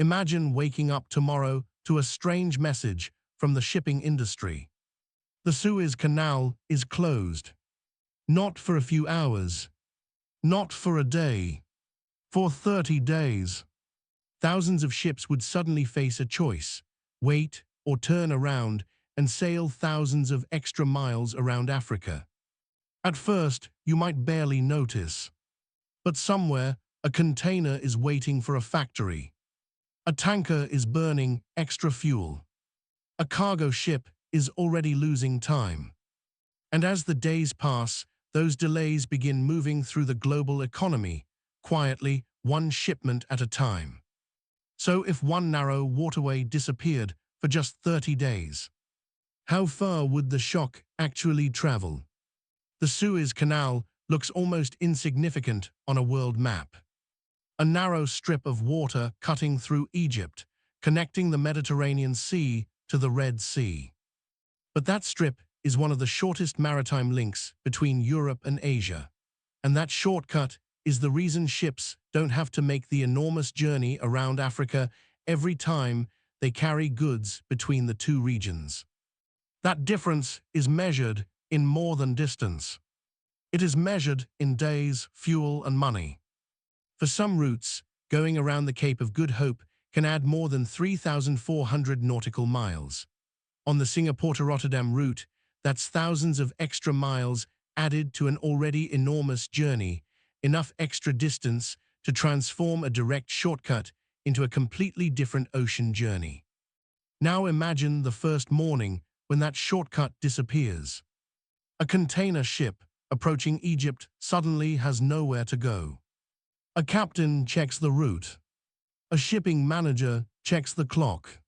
Imagine waking up tomorrow to a strange message from the shipping industry. The Suez Canal is closed. Not for a few hours. Not for a day. For 30 days. Thousands of ships would suddenly face a choice: wait or turn around and sail thousands of extra miles around Africa. At first, you might barely notice. But somewhere, a container is waiting for a factory. A tanker is burning extra fuel. A cargo ship is already losing time. And as the days pass, those delays begin moving through the global economy, quietly, one shipment at a time. So if one narrow waterway disappeared for just 30 days, how far would the shock actually travel? The Suez Canal looks almost insignificant on a world map. A narrow strip of water cutting through Egypt, connecting the Mediterranean Sea to the Red Sea. But that strip is one of the shortest maritime links between Europe and Asia. And that shortcut is the reason ships don't have to make the enormous journey around Africa every time they carry goods between the two regions. That difference is measured in more than distance. It is measured in days, fuel, and money. For some routes, going around the Cape of Good Hope can add more than 3,400 nautical miles. On the Singapore to Rotterdam route, that's thousands of extra miles added to an already enormous journey, enough extra distance to transform a direct shortcut into a completely different ocean journey. Now imagine the first morning when that shortcut disappears. A container ship approaching Egypt suddenly has nowhere to go. A captain checks the route. A shipping manager checks the clock.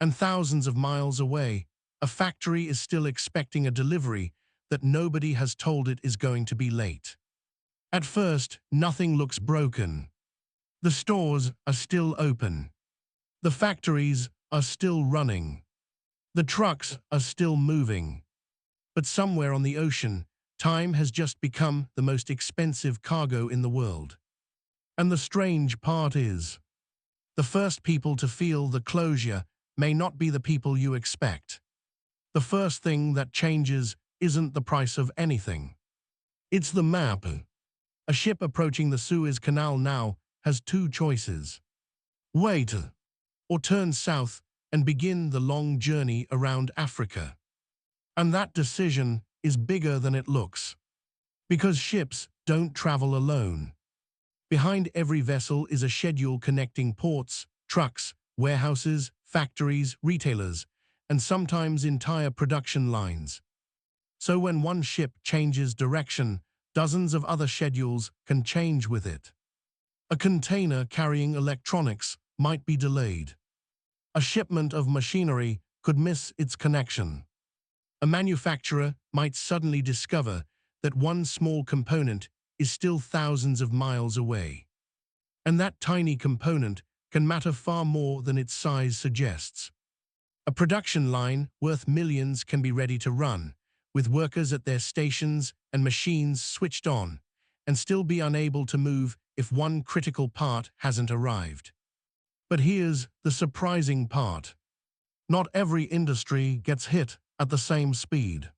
And thousands of miles away, a factory is still expecting a delivery that nobody has told it is going to be late. At first, nothing looks broken. The stores are still open. The factories are still running. The trucks are still moving. But somewhere on the ocean, time has just become the most expensive cargo in the world. And the strange part is, the first people to feel the closure may not be the people you expect. The first thing that changes isn't the price of anything. It's the map. A ship approaching the Suez Canal now has two choices: wait or turn south and begin the long journey around Africa. And that decision is bigger than it looks. Because ships don't travel alone. Behind every vessel is a schedule connecting ports, trucks, warehouses, factories, retailers, and sometimes entire production lines. So when one ship changes direction, dozens of other schedules can change with it. A container carrying electronics might be delayed. A shipment of machinery could miss its connection. A manufacturer might suddenly discover that one small component is still thousands of miles away. And that tiny component can matter far more than its size suggests. A production line worth millions can be ready to run, with workers at their stations and machines switched on, and still be unable to move if one critical part hasn't arrived. But here's the surprising part. Not every industry gets hit at the same speed.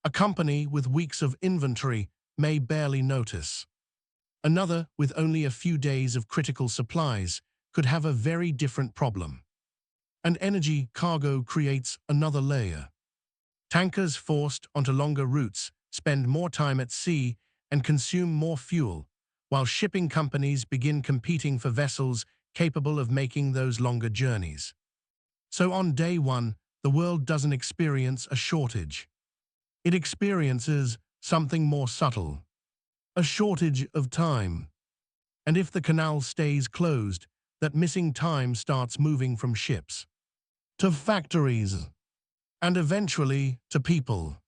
A company with weeks of inventory may barely notice. Another with only a few days of critical supplies could have a very different problem. And energy cargo creates another layer. Tankers forced onto longer routes spend more time at sea and consume more fuel, while shipping companies begin competing for vessels capable of making those longer journeys. So on day one, the world doesn't experience a shortage. It experiences something more subtle. A shortage of time. And if the canal stays closed, that missing time starts moving from ships to factories and eventually to people.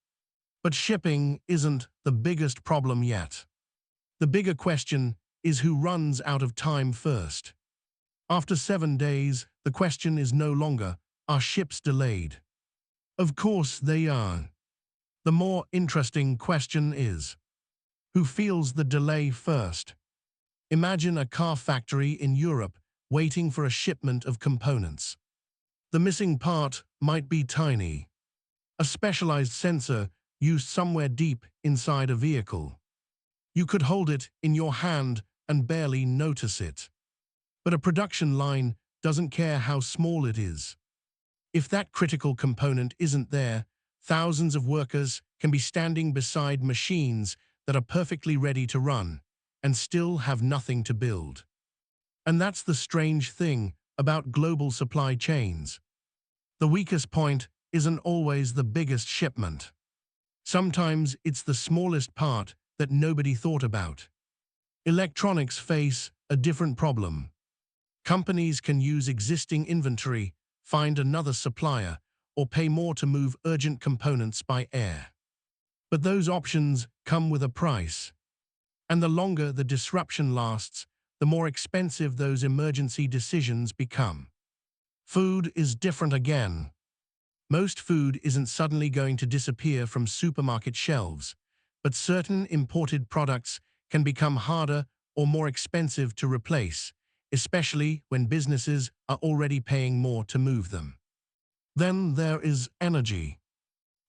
But shipping isn't the biggest problem yet. The bigger question is who runs out of time first. After 7 days, the question is no longer, are ships delayed? Of course they are. The more interesting question is, who feels the delay first? Imagine a car factory in Europe waiting for a shipment of components. The missing part might be tiny, a specialized sensor used somewhere deep inside a vehicle. You could hold it in your hand and barely notice it. But a production line doesn't care how small it is. If that critical component isn't there, thousands of workers can be standing beside machines that are perfectly ready to run and still have nothing to build. And that's the strange thing about global supply chains. The weakest point isn't always the biggest shipment. Sometimes it's the smallest part that nobody thought about. Electronics face a different problem. Companies can use existing inventory, find another supplier, or pay more to move urgent components by air. But those options come with a price. And the longer the disruption lasts, the more expensive those emergency decisions become. Food is different again. Most food isn't suddenly going to disappear from supermarket shelves, but certain imported products can become harder or more expensive to replace, especially when businesses are already paying more to move them. Then there is energy.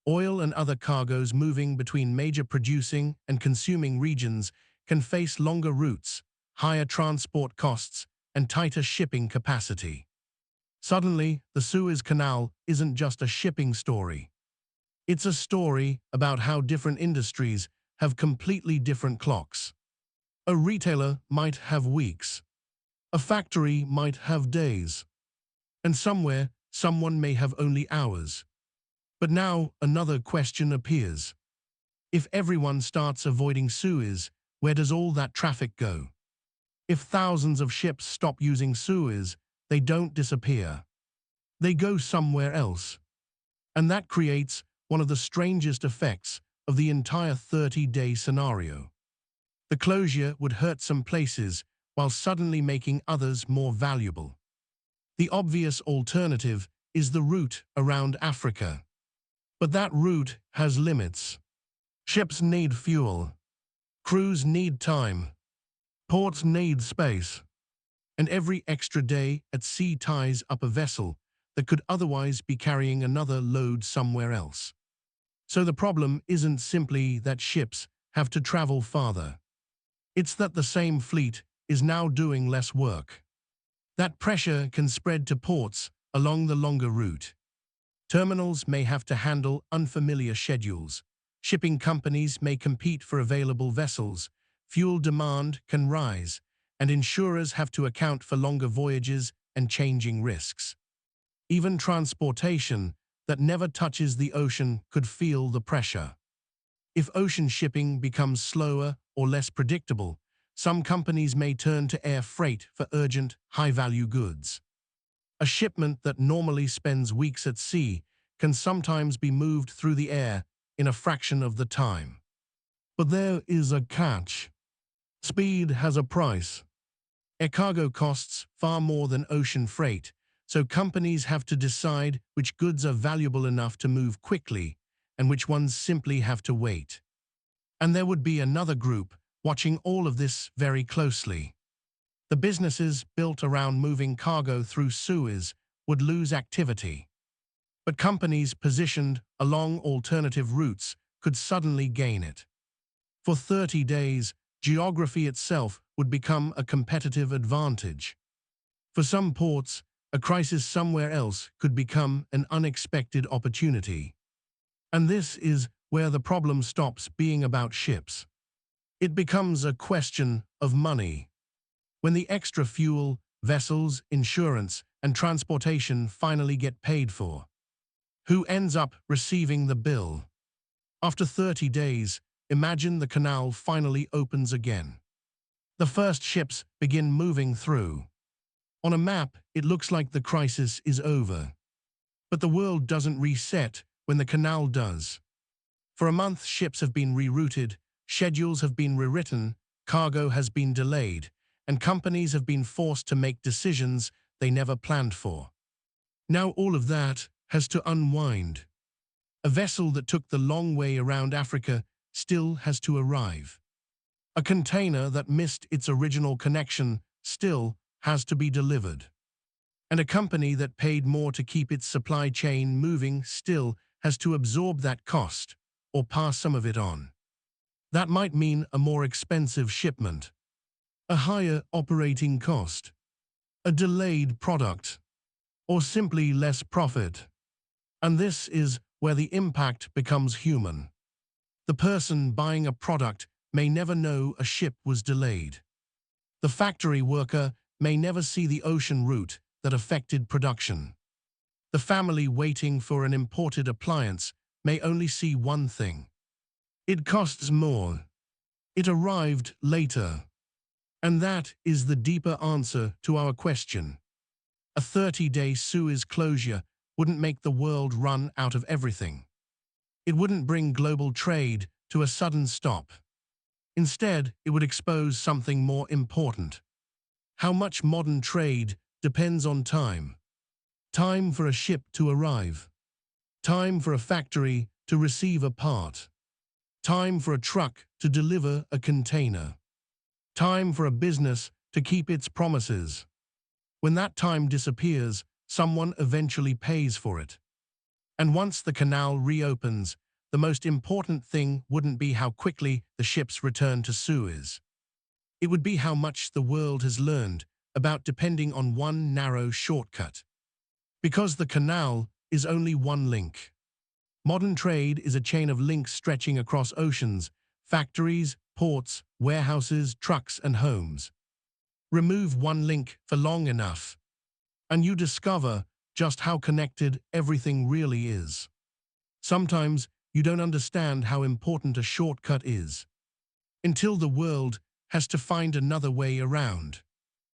Oil and other cargoes moving between major producing and consuming regions can face longer routes, higher transport costs, and tighter shipping capacity. Suddenly, the Suez Canal isn't just a shipping story. It's a story about how different industries have completely different clocks. A retailer might have weeks. A factory might have days. And somewhere, someone may have only hours. But now another question appears. If everyone starts avoiding Suez, where does all that traffic go? If thousands of ships stop using Suez, they don't disappear. They go somewhere else. And that creates one of the strangest effects of the entire 30-day scenario. The closure would hurt some places while suddenly making others more valuable. The obvious alternative is the route around Africa. But that route has limits. Ships need fuel. Crews need time. Ports need space. And every extra day at sea ties up a vessel that could otherwise be carrying another load somewhere else. So the problem isn't simply that ships have to travel farther. It's that the same fleet is now doing less work. That pressure can spread to ports along the longer route. Terminals may have to handle unfamiliar schedules. Shipping companies may compete for available vessels. Fuel demand can rise, and insurers have to account for longer voyages and changing risks. Even transportation that never touches the ocean could feel the pressure. If ocean shipping becomes slower or less predictable, some companies may turn to air freight for urgent, high-value goods. A shipment that normally spends weeks at sea can sometimes be moved through the air in a fraction of the time. But there is a catch. Speed has a price. Air cargo costs far more than ocean freight, so companies have to decide which goods are valuable enough to move quickly and which ones simply have to wait. And there would be another group watching all of this very closely. The businesses built around moving cargo through Suez would lose activity. But companies positioned along alternative routes could suddenly gain it. For 30 days, geography itself would become a competitive advantage. For some ports, a crisis somewhere else could become an unexpected opportunity. And this is where the problem stops being about ships. It becomes a question of money. When the extra fuel, vessels, insurance, and transportation finally get paid for, who ends up receiving the bill? After 30 days, imagine the canal finally opens again. The first ships begin moving through. On a map, it looks like the crisis is over. But the world doesn't reset when the canal does. For a month, ships have been rerouted, schedules have been rewritten, cargo has been delayed, and companies have been forced to make decisions they never planned for. Now all of that has to unwind. A vessel that took the long way around Africa still has to arrive. A container that missed its original connection still has to be delivered. And a company that paid more to keep its supply chain moving still has to absorb that cost or pass some of it on. That might mean a more expensive shipment, a higher operating cost, a delayed product, or simply less profit. And this is where the impact becomes human. The person buying a product may never know a ship was delayed. The factory worker may never see the ocean route that affected production. The family waiting for an imported appliance may only see one thing. It costs more. It arrived later. And that is the deeper answer to our question. A 30-day Suez closure wouldn't make the world run out of everything. It wouldn't bring global trade to a sudden stop. Instead, it would expose something more important. How much modern trade depends on time. Time for a ship to arrive. Time for a factory to receive a part. Time for a truck to deliver a container. Time for a business to keep its promises. When that time disappears, someone eventually pays for it. And once the canal reopens, the most important thing wouldn't be how quickly the ships return to Suez. It would be how much the world has learned about depending on one narrow shortcut. Because the canal is only one link. Modern trade is a chain of links stretching across oceans, factories, ports, warehouses, trucks, and homes. Remove one link for long enough, and you discover just how connected everything really is. Sometimes you don't understand how important a shortcut is until the world has to find another way around.